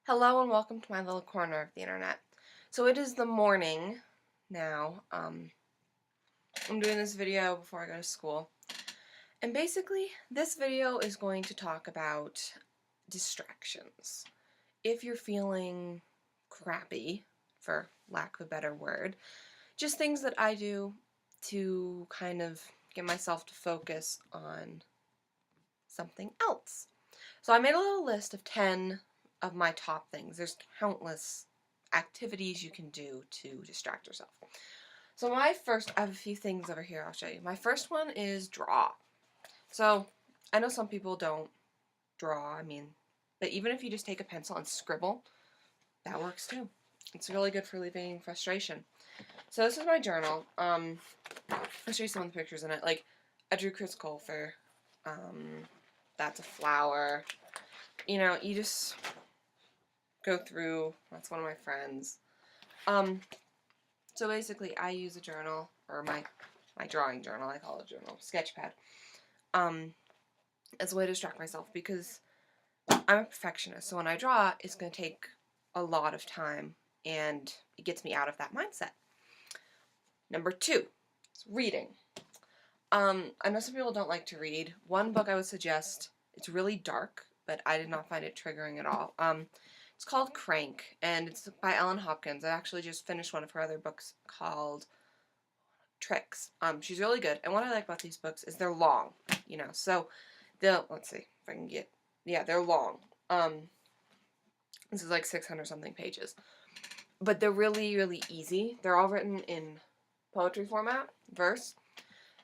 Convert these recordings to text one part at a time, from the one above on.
Hello and welcome to my little corner of the internet. So it is the morning now. I'm doing this video before I go to school. And basically, this video is going to talk about distractions. If you're feeling crappy, for lack of a better word, just things that I do to kind of get myself to focus on something else. So I made a little list of 10 of my top things. There's countless activities you can do to distract yourself. So I have a few things over here I'll show you. My first one is draw. So I know some people don't draw, but even if you just take a pencil and scribble, that works too. It's really good for relieving frustration. So this is my journal. I'll show you some of the pictures in it. Like, I drew Chris Colfer. That's a flower. You just go through. That's one of my friends. So basically, I use a journal, or my drawing journal. I call it a journal, sketchpad. As a way to distract myself because I'm a perfectionist. So when I draw, it's going to take a lot of time, and it gets me out of that mindset. Number 2 is reading. I know some people don't like to read. One book I would suggest. It's really dark, but I did not find it triggering at all. It's called Crank, and it's by Ellen Hopkins. I actually just finished one of her other books called Tricks. She's really good, and what I like about these books is they're long, so let's see if I can get, they're long. This is like 600 something pages, but they're really, really easy. They're all written in poetry format, verse,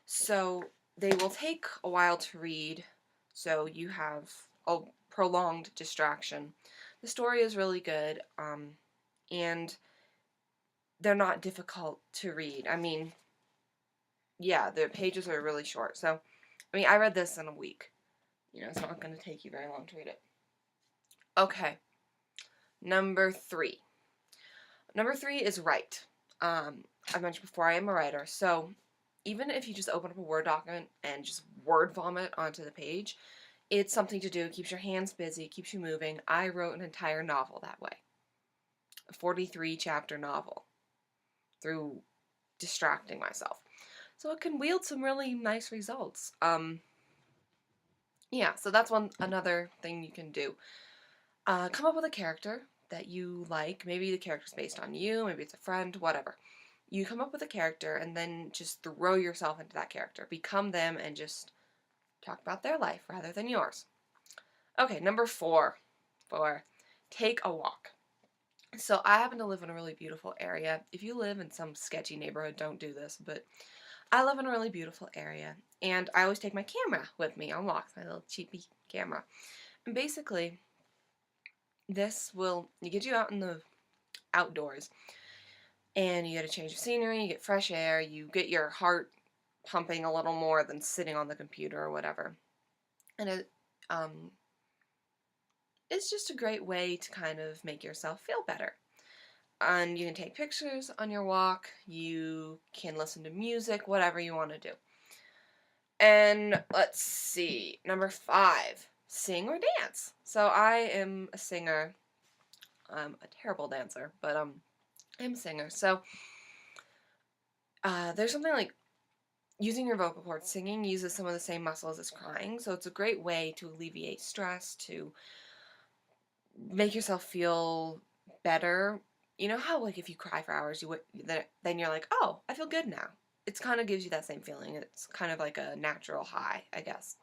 so they will take a while to read, so you have a prolonged distraction. The story is really good, and they're not difficult to read. The pages are really short, so, I read this in a week. It's not going to take you very long to read it. Okay, number 3. Number 3 is write. I mentioned before, I am a writer, so even if you just open up a Word document and just word vomit onto the page, it's something to do. It keeps your hands busy, keeps you moving. I wrote an entire novel that way. A 43-chapter novel through distracting myself. So it can wield some really nice results. So that's another thing you can do. Come up with a character that you like. Maybe the character's based on you, maybe it's a friend, whatever. You come up with a character and then just throw yourself into that character. Become them and just talk about their life rather than yours. Okay, number 4. Take a walk. So I happen to live in a really beautiful area. If you live in some sketchy neighborhood, don't do this, but I live in a really beautiful area, and I always take my camera with me on walks, my little cheapy camera. And basically, this will get you out in the outdoors, and you get a change of scenery, you get fresh air, you get your heart pumping a little more than sitting on the computer or whatever. And it's just a great way to kind of make yourself feel better. And you can take pictures on your walk, you can listen to music, whatever you want to do. And let's see, number 5, sing or dance. So I am a singer. I'm a terrible dancer, but I'm a singer. So there's something like using your vocal cords. Singing uses some of the same muscles as crying, so it's a great way to alleviate stress, to make yourself feel better. You know how, like, if you cry for hours, then you're like, oh, I feel good now. It kind of gives you that same feeling. It's kind of like a natural high, I guess.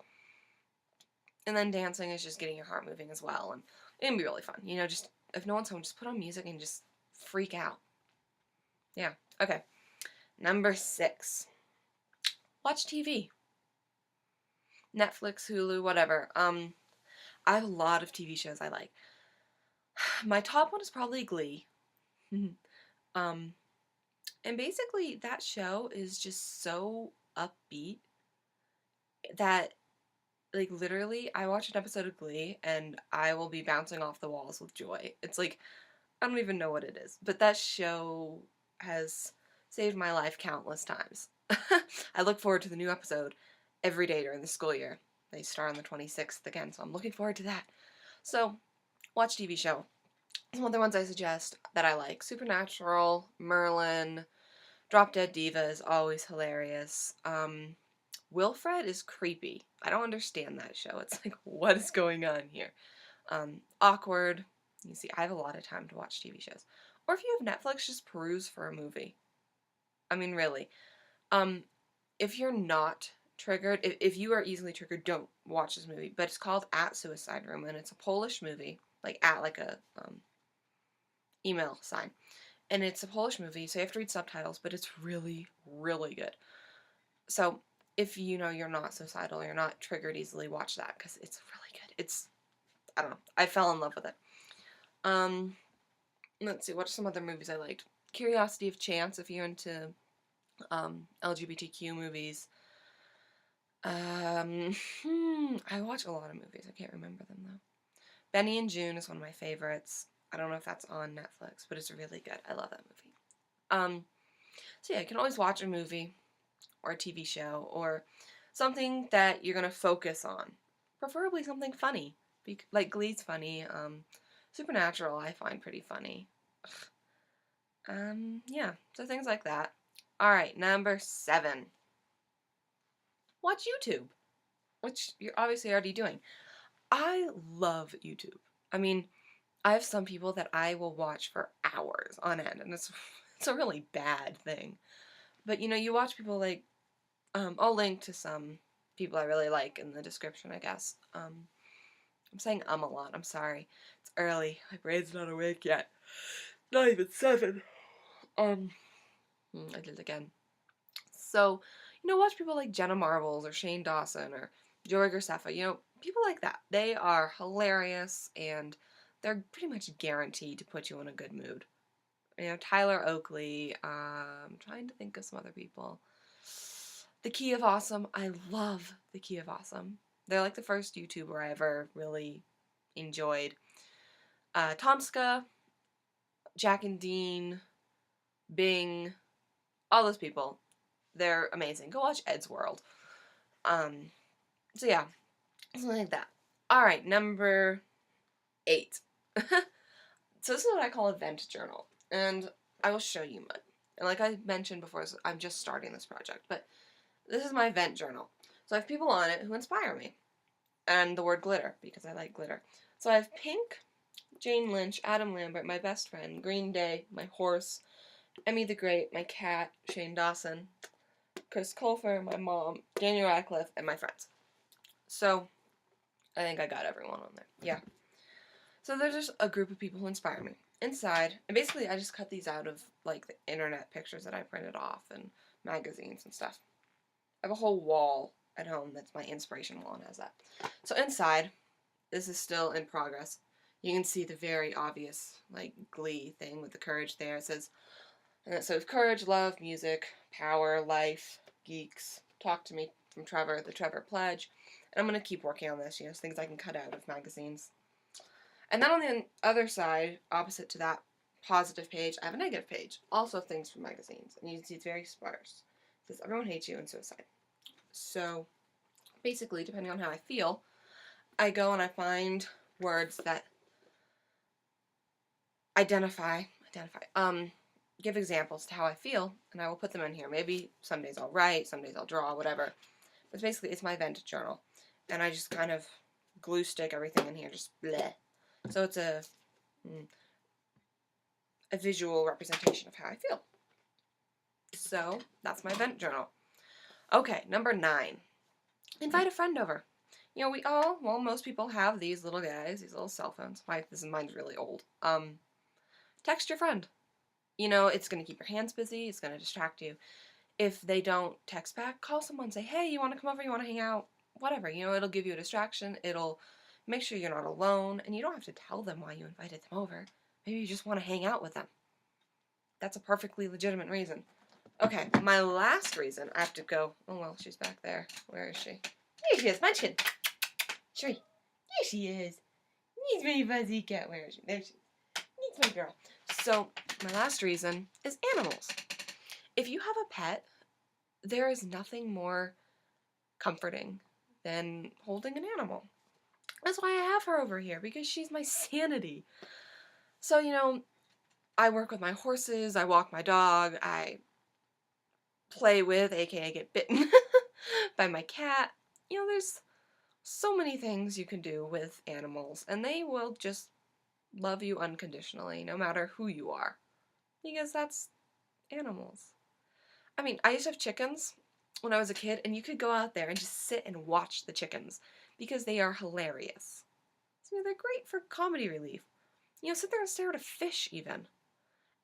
And then dancing is just getting your heart moving as well, and it can be really fun. Just if no one's home, just put on music and just freak out. Yeah, okay. Number 6. Watch TV. Netflix, Hulu, whatever. I have a lot of TV shows I like. My top one is probably Glee. And basically that show is just so upbeat that, like, literally I watch an episode of Glee and I will be bouncing off the walls with joy. It's like, I don't even know what it is, but that show has saved my life countless times. I look forward to the new episode every day during the school year. They start on the 26th again, so I'm looking forward to that. So, watch TV show. Some other ones I suggest that I like: Supernatural, Merlin, Drop Dead Diva is always hilarious. Wilfred is creepy. I don't understand that show. It's like, what is going on here? Awkward. You see, I have a lot of time to watch TV shows. Or if you have Netflix, just peruse for a movie. I mean, really. Um, if you're not triggered, if you are easily triggered, don't watch this movie. But it's called At Suicide Room, and it's a Polish movie, like at like a email sign. And it's a Polish movie, so you have to read subtitles, but it's really, really good. So if you know you're not suicidal, you're not triggered easily, watch that because it's really good. It's, I don't know, I fell in love with it. Let's see, what are some other movies I liked? Curiosity of Chance, if you're into LGBTQ movies. I watch a lot of movies. I can't remember them though. Benny and June is one of my favorites. I don't know if that's on Netflix, but it's really good. I love that movie. So yeah, you can always watch a movie or a TV show or something that you're gonna focus on. Preferably something funny, like Glee's funny. Supernatural I find pretty funny. Yeah, so things like that. All right, number 7. Watch YouTube, which you're obviously already doing. I love YouTube. I mean, I have some people that I will watch for hours on end, and it's a really bad thing. But you know, you watch people like, I'll link to some people I really like in the description, I guess. I'm saying a lot. I'm sorry. It's early. My brain's not awake yet. Not even 7. I did it again. So, you know, watch people like Jenna Marbles or Shane Dawson or Joey Graceffa. You know, people like that. They are hilarious and they're pretty much guaranteed to put you in a good mood. You know, Tyler Oakley. I'm trying to think of some other people. The Key of Awesome. I love The Key of Awesome. They're like the first YouTuber I ever really enjoyed. Tomska, Jack and Dean, Bing, all those people. They're amazing. Go watch Ed's World. So yeah, something like that. All right, number 8. So this is what I call a vent journal, and I will show you mine. And like I mentioned before, I'm just starting this project, but this is my vent journal. So I have people on it who inspire me, and the word glitter because I like glitter. So I have Pink, Jane Lynch, Adam Lambert, my best friend, Green Day, my horse, Emmy the Great, my cat, Shane Dawson, Chris Colfer, my mom, Daniel Radcliffe, and my friends. So I think I got everyone on there. Yeah. So there's just a group of people who inspire me. Inside, and basically I just cut these out of like the internet pictures that I printed off and magazines and stuff. I have a whole wall at home that's my inspiration wall and has that. So inside, this is still in progress. You can see the very obvious like Glee thing with the courage there. It says, and it says courage, love, music, power, life, geeks, talk to me from Trevor, the Trevor Pledge. And I'm going to keep working on this, you know, things I can cut out of magazines. And then on the other side, opposite to that positive page, I have a negative page. Also things from magazines. And you can see it's very sparse. It says, everyone hates you and suicide. So, basically, depending on how I feel, I go and I find words that give examples to how I feel, and I will put them in here. Maybe some days I'll write, some days I'll draw, whatever. But basically, it's my vent journal. And I just kind of glue stick everything in here, just bleh. So it's a visual representation of how I feel. So that's my vent journal. Okay, number 9. Invite a friend over. You know, most people have these little guys, these little cell phones. Mine's really old. Text your friend. You know, it's going to keep your hands busy. It's going to distract you. If they don't text back, call someone. Say, hey, you want to come over? You want to hang out? Whatever. You know, it'll give you a distraction. It'll make sure you're not alone. And you don't have to tell them why you invited them over. Maybe you just want to hang out with them. That's a perfectly legitimate reason. Okay, my last reason, I have to go. Oh, well, she's back there. Where is she? Here she is, Munchkin. Sherry. Here she is. He's my fuzzy cat. Where is she? There she is. He's my girl. So, my last reason is animals. If you have a pet, there is nothing more comforting than holding an animal. That's why I have her over here, because she's my sanity. So, I work with my horses, I walk my dog, I play with, aka get bitten by my cat. There's so many things you can do with animals, and they will just love you unconditionally, no matter who you are. Because that's animals. I mean, I used to have chickens when I was a kid, and you could go out there and just sit and watch the chickens because they are hilarious. They're great for comedy relief. Sit there and stare at a fish even.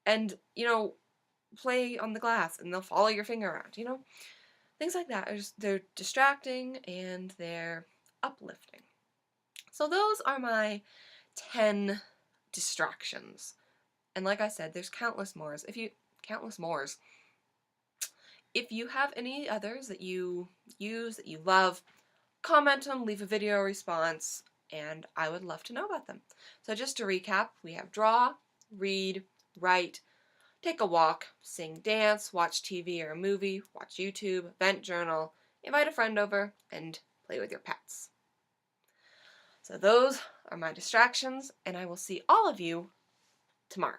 And, play on the glass and they'll follow your finger around. Things like that. They're distracting and they're uplifting. So those are my 10 distractions. And like I said, there's countless more. Countless mores. If you have any others that you use, that you love, comment them, leave a video response, and I would love to know about them. So just to recap, we have draw, read, write, take a walk, sing, dance, watch TV or a movie, watch YouTube, vent journal, invite a friend over, and play with your pets. So those are my distractions, and I will see all of you tomorrow.